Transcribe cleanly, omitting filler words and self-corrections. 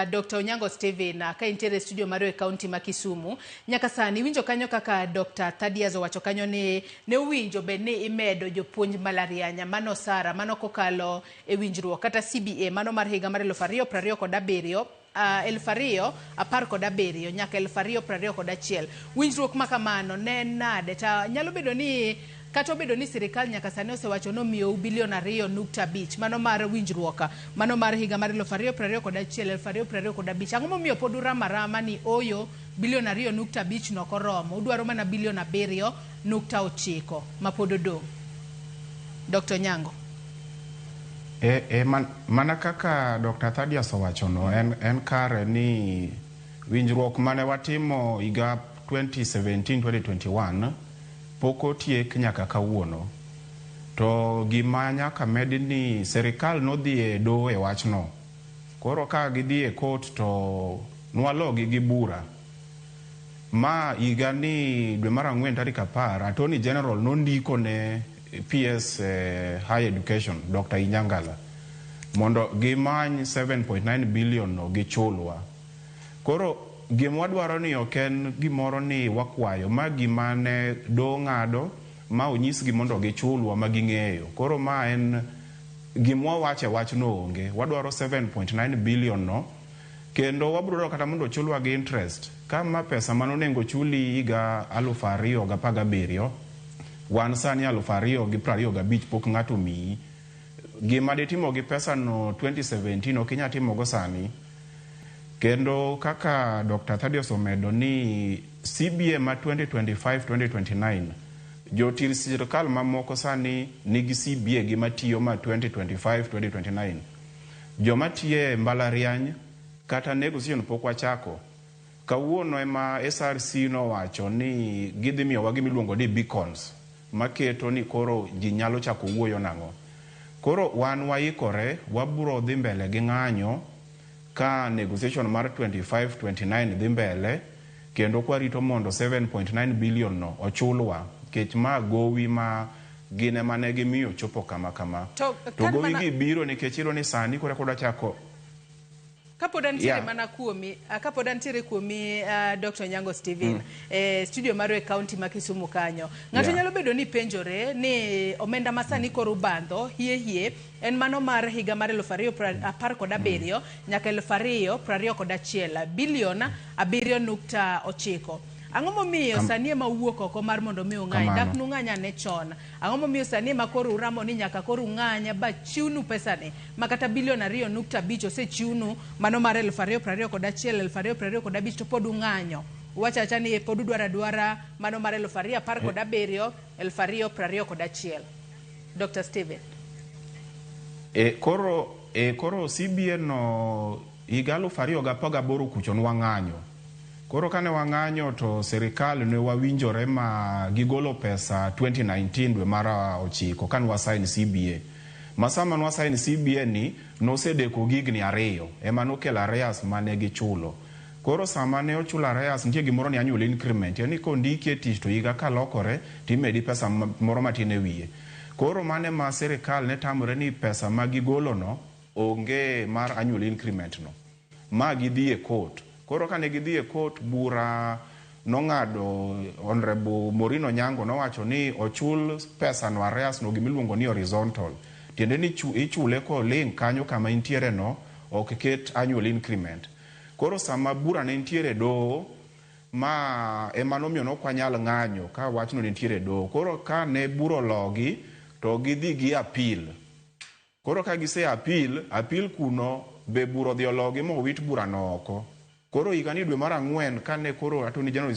Dr. Onyango Stephen ka intere studio maro e county ma Kisumu. Nyaka sani winjo kanyo kaka Dr. Thaddeus owacho kanyo ni ne winjo be ni imedo jopuonj malarianya mano Sara mano kokalo e winjruok kata CBA mano mar higa mar 2027 2017 nyaka 2021. Winjruok makamano ne nade ta nyalo bedo ni kata obedo ni sirikal nyaka sani osewacho no miyo bilion 2.5 mano mar winjruok mano mar higa mar 2021 2025 ang'o momiyo pod uramarama ni oyo bilion 2.5 no koromo udwaro mana bilion 7.9 ma pod odong'. Dr. Onyango. Mana kaka Dr. Thaddeus owacho no en kare ni winjruok mane watimo higa 2017-2021 poko tiek nyaka kawuono. To gima nyaka med ni serikal nodhi e doho e wachno. Koro ka gidhi e court to nwalogi gi bura. Ma higa ni dwe mar 4 tarik 10 Attorney General nondiko ne PS Higher Education Dr. Inyangala mondo gimany 7.9 billion no gichulwa. Koro gima dwaro ni oken gimoro ni wakwayo ma gima ne do ng'ado ma onyis gi mondo gichulwa ma ging'eyo. Koro ma en gima wache wach no onge. Wadwaro 7.9 billion no kendo wabro kata mondo chulwa gi interest. Kama pesa mano nengo chuli higa 2017 wan sani 2025 pok ng'ato miyi. Gima ditimo gi pesa no 2017 okinya timo go sani. Kendo kaka Dr. Thaddeus omedo ni CBA ma 2025-2029 jotir sirkal mamoko sani nigi CBA gima tiyo ma 2025-2029. Joma tiye mbalariany kata negotiation pok wachako. Kawuono ema SRC no wacho ni gidhi miyo wagi miluongo ni beacons maketo ni koro ji nyalo chako wuoyo nang'o. Koro wan waikore waburo dhi mbele gi ng'anyo ka negotiation mar 25-29 dhi mbele kendo kwarito mondo 7.9 billion no ochulwa kech ma gowi ma gine mane gimiyo chopo kama. To gowi gi biro nikech iro ni sani kore koda chako Kapodan tire mana kuomi, kapodan tire kuomi Dr. Onyango Stephen, studio maro e county ma Kisumu kanyo. Ng'ato nyalo bedo ni penjore ni omenda masani koro bandho hie en mano mar higa mar 2017 nyaka 2021 bilion 7.9. Ang'o momiyo sani ema wuok oko mar mondo mi ung'any dak nung'anya ne chon. Ang'o momiyo sani ema koro uramo ni nyaka koro ung'anya ba chiunu pesa ne makata bilion 2.5 osechiunu mano mar 2021 2025 to pod ung'anyo. Wachacha ni pod udwara mano mar 2017 2021. Dr. Stephen. Koro CBA no higa 2018 kucho nwang'anyo. Koro kane wang'anyo to serikal ne wawinjore ma gigolo pesa 2019 dwe mar 9 kan wasign CBA. Masama no wasign CBA ni nosedeko gigni 2 ema nokelo arrears mane gichulo. Koro sama ne ochulo arrears nitie gimoro ni annual increment yani kondiki e tich to higa kalokore timedi pesa moro matin e wiye. Koro mane ma serikal ne tamore ni pesa ma gigolo no onge mar annual increment no. Ma gidhi e court. Koro kane gidhi e court bura nong'ado Honorable Morino Onyango nowacho ni ochul pesa no arrears no gimiluongo ni horizontal. Tiende ni ichule ko ling kanyo kama intiere no ok ket annual increment. Koro sama bura ne intiere do ma emanomiyo no kwanyal ng'anyo ka wachno ne intiere do. Koro ka ne buro logi to gidhi gi appeal. Koro ka gise appeal kuno be buro dhi ologi mo wit bura no oko. Koro higa ni dwe mar 4 kane koro Attorney General